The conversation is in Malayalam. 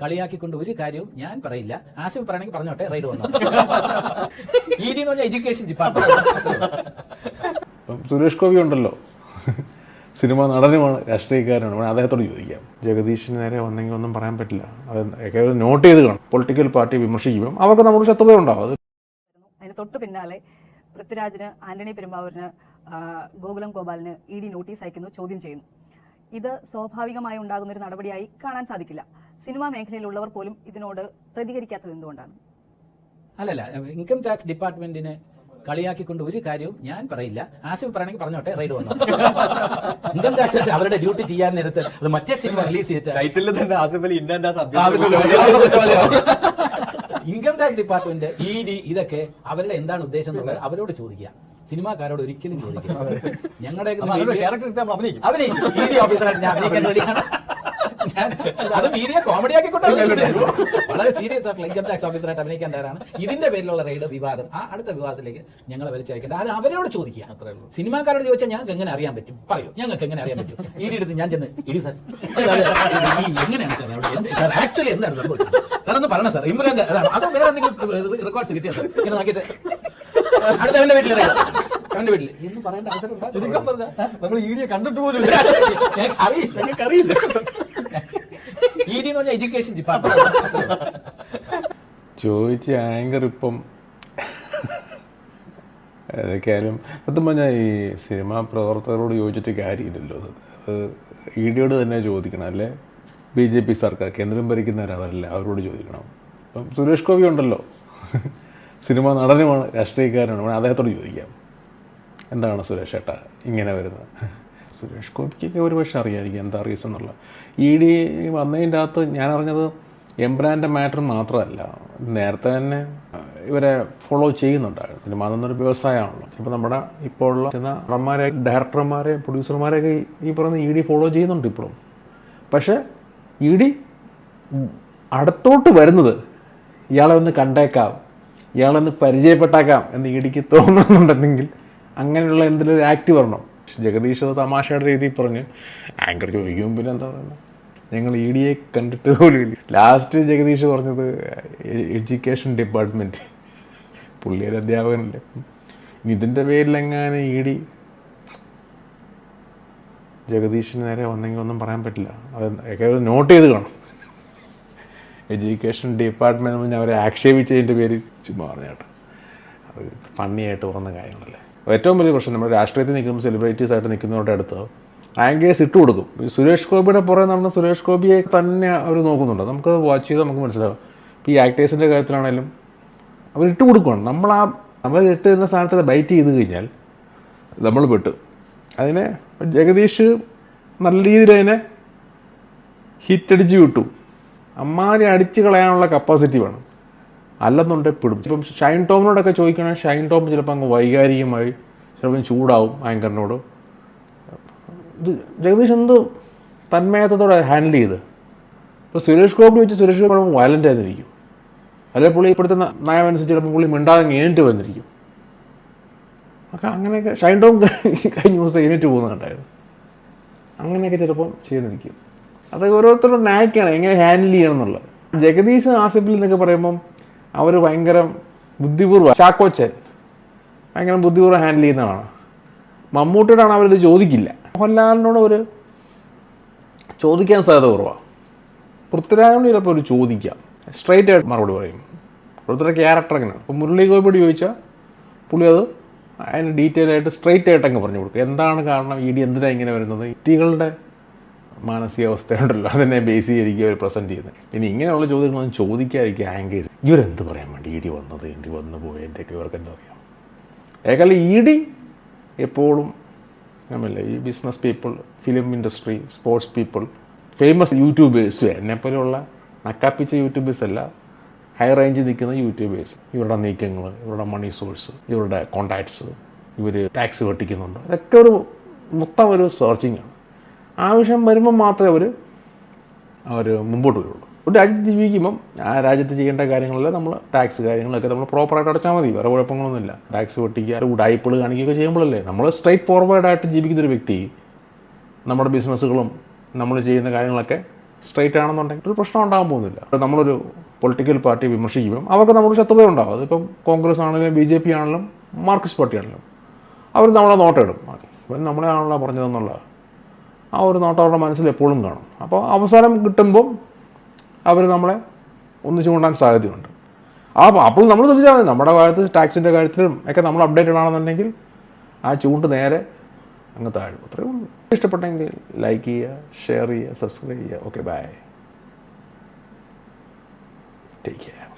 കളിയാക്കിക്കൊണ്ട് ഒരു കാര്യവും ഞാൻ പറയില്ല. ആസിഫ് പറയണമെങ്കിൽ പറഞ്ഞോട്ടെ, റൈഡ് വന്നു. ഇ ഡി എന്ന് പറഞ്ഞാൽ എഡ്യൂക്കേഷൻ ഡിപ്പാർട്ട്മെന്റ്. സുരേഷ് ഗോപി ഉണ്ടല്ലോ, സിനിമ നടനുമാണ്, രാഷ്ട്രീയക്കാരനാണ്. അദ്ദേഹത്തോട് ചോദിക്കാം. ജഗദീഷിന് നേരെ വന്നെങ്കിൽ ഒന്നും പറയാൻ പറ്റില്ല. അത് നോട്ട് ചെയ്ത് കാണും. പൊളിറ്റിക്കൽ പാർട്ടി വിമർശിക്കുമ്പോൾ അവർക്ക് നമ്മുടെ ശത്രുത ഉണ്ടാവും. അതിന് തൊട്ടു പിന്നാലെ പൃഥ്വിരാജിന്, ആന്റണി പെരുമ്പാവൂരിന്, ഗോകുലം ഗോപാലിന് ഇ ഡി നോട്ടീസ് അയക്കുന്നു, ചോദ്യം ചെയ്യുന്നു. ഇത് സ്വാഭാവികമായി ഉണ്ടാകുന്ന ഒരു നടപടിയായി കാണാൻ സാധിക്കില്ല. സിനിമാ മേഖലയിലുള്ളവർ പോലും ഇതിനോട് പ്രതികരിക്കാത്തത് എന്തുകൊണ്ടാണ്? അല്ലല്ല, ഇൻകം ടാക്സ് ഡിപ്പാർട്ട്മെന്റിനെ കളിയാക്കിക്കൊണ്ട് ഒരു കാര്യവും ഞാൻ പറയില്ല. ആസിഫ് പറയണമെങ്കിൽ പറഞ്ഞോട്ടെ, റൈഡ് വന്നു. ഇൻകം ടാക്സ് അവരുടെ ഡ്യൂട്ടി ചെയ്യാൻ നേരത്ത് അത് മറ്റേ സിനിമ റിലീസ് ചെയ്തിട്ട് ടൈറ്റിൽ തന്നെ Asif Ali Indian income tax department, E D, ഇതൊക്കെ അവരുടെ എന്താണ് ഉദ്ദേശം എന്നുള്ളത് അവരോട് ചോദിക്കുക. സിനിമാക്കാരോട് ഒരിക്കലും ചോദിക്കുക. ഞങ്ങളുടെ അഭിനയിക്കും. ഇ ഡി ഓഫീസറായിട്ട് ഞാൻ അഭിനയിക്കാൻ റെഡിയാണ്. അത് മീഡിയ കോമഡി ആക്കിക്കൊണ്ടല്ലേ, വളരെ സീരിയസ് ആയിട്ടുള്ള ഇൻകം ടാക്സ് ഓഫീസറായിട്ട് അഭിനയിക്കാൻ തയ്യാറാണ്. ഇതിന്റെ പേരിലുള്ള റെയ്ഡ് വിവാദം അടുത്ത വിവാദത്തിലേക്ക് ഞങ്ങളെ വലിച്ചയക്കേണ്ട. അത് അവരോട് ചോദിക്കുക. സിനിമാക്കാരോട് ചോദിച്ചാൽ ഞങ്ങൾക്ക് എങ്ങനെ അറിയാൻ പറ്റും? പറയൂ, ഞങ്ങൾക്ക് എങ്ങനെ അറിയാൻ പറ്റും? ഇ ഡി എടുത്ത് ഞാൻ ചെന്ന്, ഇടി സാർ എങ്ങനെയാണ് സാർ ആക്ച്വലി എന്താണ് സംഭവിച്ചത് സാർ ഒന്ന് പറയണം സാർ, ഇമ്രാന്റെ അതാണ്, അതോ വേറെ എന്തെങ്കിലും റെക്കോർഡ്സ് കിട്ടിയ സാർ ഇങ്ങനെ നോക്കിയിട്ട് അടുത്ത അവന്റെ വീട്ടിൽ അവന്റെ വീട്ടിൽ എന്ന് പറയേണ്ട അവസരം നമ്മൾ ഇ ഡിയെ കണ്ടിട്ട് പോലും അറിയില്ല. ഇ ഡി എന്ന് പറഞ്ഞാൽ എഡ്യൂക്കേഷൻ ഡിപ്പാർട്ട്മെന്റ്. ചോദിച്ച ആങ്കർ ഇപ്പം ഏതൊക്കെയായാലും സത്യം പറഞ്ഞാൽ ഈ സിനിമാ പ്രവർത്തകരോട് ചോദിച്ചിട്ട് കാര്യമില്ലല്ലോ. അത് ഇ ഡിയോട് തന്നെ ചോദിക്കണം, അല്ലേ BJP സർക്കാർ, കേന്ദ്രം ഭരിക്കുന്നവരവരല്ല, അവരോട് ചോദിക്കണം. ഇപ്പം സുരേഷ് ഗോപി ഉണ്ടല്ലോ, സിനിമ നടനുമാണ്, രാഷ്ട്രീയക്കാരനാണ്. അദ്ദേഹത്തോട് ചോദിക്കാം, എന്താണ് സുരേഷ് ഏട്ടാ ഇങ്ങനെ വരുന്നത്? സുരേഷ് ഗോപിക്കൊക്കെ ഒരു പക്ഷേ അറിയാമായിരിക്കും എന്താ റീസൺ എന്നുള്ള. ഇ ഡി വന്നതിൻ്റെ അകത്ത് ഞാൻ അറിഞ്ഞത് എംബ്രാൻ്റെ മാറ്റർ മാത്രമല്ല, നേരത്തെ തന്നെ ഇവരെ ഫോളോ ചെയ്യുന്നുണ്ടായിരുന്നു. സിനിമ എന്നൊരു വ്യവസായമാണല്ലോ. ഇപ്പോൾ നമ്മുടെ ഇപ്പോൾ ഉള്ള നടന്മാരെ, ഡയറക്ടർമാരെ, പ്രൊഡ്യൂസർമാരെയൊക്കെ ഈ പറയുന്ന ഇ ഡി ഫോളോ ചെയ്യുന്നുണ്ട് ഇപ്പോഴും. പക്ഷേ ഇ ഡി അടുത്തോട്ട് വരുന്നത് ഇയാളെ ഒന്ന് കണ്ടേക്കാം, ഇയാളൊന്ന് പരിചയപ്പെട്ടേക്കാം എന്ന് ഇ ഡിക്ക് തോന്നുന്നുണ്ടെങ്കിൽ അങ്ങനെയുള്ള എന്തെങ്കിലും ഒരു ആക്ട് വരണം. ജഗദീഷ് അത് തമാശയുടെ രീതിയിൽ പറഞ്ഞ് ആങ്കർ ചോദിക്കും, പിന്നെ എന്താ പറയുന്നത്, ഞങ്ങൾ ഇ ഡിയെ കണ്ടിട്ട് പോലും. ലാസ്റ്റ് ജഗദീഷ് പറഞ്ഞത് എഡ്യൂക്കേഷൻ ഡിപ്പാർട്ട്മെൻറ്റ്, പുള്ളിയൊരു അധ്യാപകനല്ലേ. ഇതിൻ്റെ പേരിലെങ്ങാനും ഇ ഡി ജഗദീഷിന് നേരെ വന്നെങ്കിൽ ഒന്നും പറയാൻ പറ്റില്ല. അത് നോട്ട് ചെയ്ത് കാണും. എഡ്യൂക്കേഷൻ ഡിപ്പാർട്ട്മെൻറ്റ് പറഞ്ഞാൽ അവരെ ആക്ഷേപിച്ചതിൻ്റെ പേര് ചുമ്മാ പറഞ്ഞാട്ടോ, അത് ഫണ്ണിയായിട്ട് പറഞ്ഞ കാര്യങ്ങളല്ലേ. ഏറ്റവും വലിയ പ്രശ്നം നമ്മൾ രാഷ്ട്രീയത്തിൽ നിൽക്കുമ്പോൾ സെലിബ്രിറ്റീസ് ആയിട്ട് നിൽക്കുന്നവരുടെ അടുത്ത് ആങ്കേഴ്സ് ഇട്ട് കൊടുക്കും. സുരേഷ് ഗോപിയുടെ പുറകെ നടന്ന സുരേഷ് ഗോപിയെ തന്നെ അവർ നോക്കുന്നുണ്ട്. നമുക്കത് വാച്ച് ചെയ്താൽ നമുക്ക് മനസ്സിലാവും. ഇപ്പോൾ ഈ ആക്ടേഴ്സിൻ്റെ കാര്യത്തിലാണെങ്കിലും അവർ ഇട്ട് കൊടുക്കുകയാണ്. നമ്മൾ ഇട്ട് തരുന്ന സ്ഥാനത്ത് ബൈറ്റ് ചെയ്ത് കഴിഞ്ഞാൽ നമ്മൾ പെട്ടു. അതിനെ ജഗദീഷ് നല്ല രീതിയിൽ അതിനെ ഹിറ്റടിച്ച് വിട്ടു. അമ്മാതിരി അടിച്ച് കളയാനുള്ള കപ്പാസിറ്റി വേണം, അല്ലെന്നുണ്ടെങ്കിൽ പെടും. ഇപ്പം ഷൈൻ ടോമിനോടൊക്കെ ചോദിക്കണമെങ്കിൽ ഷൈൻ ടോം ചിലപ്പോൾ അങ്ങ് വൈകാരികമായി ചിലപ്പോൾ ചൂടാവും ആങ്കറിനോട്. ഇത് ജഗദീഷ് എന്ത് തന്മയത്തോടെ ഹാൻഡിൽ ചെയ്ത്. ഇപ്പോൾ സുരേഷ് ഗോപി വെച്ച് സുരേഷ് ഗോപി വയലൻ്റ് ആയിരിക്കും, അല്ലെങ്കിൽ പുള്ളി ഇപ്പോഴത്തെ നയമനുസരിച്ച് ചിലപ്പോൾ പുള്ളി മിണ്ടാതെ നേരിട്ട് വന്നിരിക്കും. ഒക്കെ അങ്ങനെയൊക്കെ ഷൈൻ ടോം കഴിഞ്ഞ ദിവസം എഴുന്നേറ്റ് പോകുന്നുണ്ടായിരുന്നു. അങ്ങനെയൊക്കെ ചിലപ്പം ചെയ്തിരിക്കും. അതൊക്കെ ഓരോരുത്തരുടെ നായ്ക്കാണ് എങ്ങനെ ഹാൻഡിൽ ചെയ്യണം എന്നുള്ളത്. ജഗദീഷ് ആസിഫിൽ എന്നൊക്കെ പറയുമ്പം അവർ ഭയങ്കര ബുദ്ധിപൂർവ്വം, ചാക്കോച്ചൻ ഭയങ്കര ബുദ്ധിപൂർവ്വം ഹാൻഡിൽ ചെയ്യുന്നതാണ്. മമ്മൂട്ടിയോടാണ് അവരിത് ചോദിക്കില്ല. മോഹൻലാലിനോട് ഒരു ചോദിക്കാൻ സാധ്യത കുറവാണ്. പൃഥ്വിരാജിനോട് ചിലപ്പോൾ ഒരു ചോദിക്കാം, സ്ട്രൈറ്റ് ആയിട്ട് മറുപടി പറയും. ഓരോരുത്തരുടെ ക്യാരക്ടർ എങ്ങനെയാണ്. ഇപ്പോൾ മുരളി ഗോപിയോട് ചോദിച്ചാൽ പുള്ളി അത് അതിന് ഡീറ്റെയിൽ ആയിട്ട് സ്ട്രൈറ്റ് ആയിട്ട് അങ്ങ് പറഞ്ഞു കൊടുക്കും. എന്താണ് കാരണം, ഇ ഡി എന്തിനാണ് ഇങ്ങനെ വരുന്നത്, വ്യക്തികളുടെ മാനസികാവസ്ഥയുണ്ടല്ലോ, അതിനെ ബേസ് ചെയ്തിരിക്കുക അവർ പ്രസൻറ്റ് ചെയ്യുന്നത്. ഇനി ഇങ്ങനെയുള്ള ചോദ്യങ്ങളൊന്നും ചോദിക്കാതിരിക്കുക ആങ്കേഴ്സ്. ഇവരെന്ത് പറയാൻ വേണ്ടി ഇ ഡി വന്നത്, ഇ ഡി വന്നു പോയതിൻ്റെയൊക്കെ ഇവർക്ക് എന്താ അറിയാം. ഏക്കാളും ഇ ഡി എപ്പോഴും നമ്മളല്ലേ ഈ business people, film industry, sports people, famous YouTubers, എന്നെപ്പോലെയുള്ള നക്കാപ്പിച്ച യൂട്യൂബേഴ്സ് അല്ല, ഹൈ റേഞ്ചിൽ നിൽക്കുന്ന യൂട്യൂബേഴ്സ്, ഇവരുടെ നീക്കങ്ങൾ, ഇവരുടെ മണി സോഴ്സ്, ഇവരുടെ കോണ്ടാക്ട്സ്, ഇവർ ടാക്സ് വെട്ടിക്കുന്നുണ്ട്, ഇതൊക്കെ ഒരു മൊത്തം ഒരു സെർച്ചിങ്ങാണ്. ആവശ്യം വരുമ്പം മാത്രമേ അവർ മുമ്പോട്ട് വരുള്ളൂ. ഒരു രാജ്യത്ത് ജീവിക്കുമ്പം ആ രാജ്യത്ത് ചെയ്യേണ്ട കാര്യങ്ങളെല്ലാം നമ്മൾ ടാക്സ് കാര്യങ്ങളൊക്കെ നമ്മൾ പ്രോപ്പറായിട്ട് അടച്ചാൽ മതി, വേറെ കുഴപ്പങ്ങളൊന്നുമില്ല. ടാക്സ് വെട്ടിക്കുക, ഉടായ്പകൾ കാണിക്കുകയൊക്കെ ചെയ്യുമ്പോഴല്ലേ നമ്മൾ സ്ട്രൈറ്റ് ഫോർവേഡായിട്ട് ജീവിക്കുന്നൊരു വ്യക്തി നമ്മുടെ ബിസിനസ്സുകളും നമ്മൾ ചെയ്യുന്ന കാര്യങ്ങളൊക്കെ സ്ട്രൈറ്റ് ആണെന്നുണ്ടെങ്കിൽ ഒരു പ്രശ്നം ഉണ്ടാകാൻ പോകുന്നില്ല. നമ്മളൊരു പൊളിറ്റിക്കൽ പാർട്ടി വിമർശിക്കുമ്പോൾ അവർക്ക് നമ്മുടെ ശത്രുത ഉണ്ടാവും. അതിപ്പം കോൺഗ്രസ് ആണെങ്കിലും BJP ആണെങ്കിലും മാർക്സിസ്റ്റ് പാർട്ടി ആണെങ്കിലും അവർ നമ്മളെ നോട്ടമിടും. ഇവൻ നമ്മളെ ആണല്ലോ പറഞ്ഞതെന്നുള്ള ആ ഒരു നോട്ടം അവരുടെ മനസ്സിൽ എപ്പോഴും കാണും. അപ്പോൾ അവസരം കിട്ടുമ്പം അവർ നമ്മളെ ഒന്നിച്ചു കൊണ്ടാൻ സാധ്യതയുണ്ട്. അപ്പോൾ നമ്മൾ ശ്രദ്ധിച്ചാൽ മതി, നമ്മുടെ കാര്യത്തിൽ ടാക്സിൻ്റെ കാര്യത്തിലും ഒക്കെ നമ്മൾ അപ്ഡേറ്റഡ് ആണെന്നുണ്ടെങ്കിൽ ആ ചൂണ്ട് നേരെ അങ്ങ് താഴും. അത്രയും ഉള്ളൂ. ഇഷ്ടപ്പെട്ടെങ്കിൽ ലൈക്ക് ചെയ്യുക, ഷെയർ ചെയ്യുക, സബ്സ്ക്രൈബ് ചെയ്യുക. Okay, bye, take care.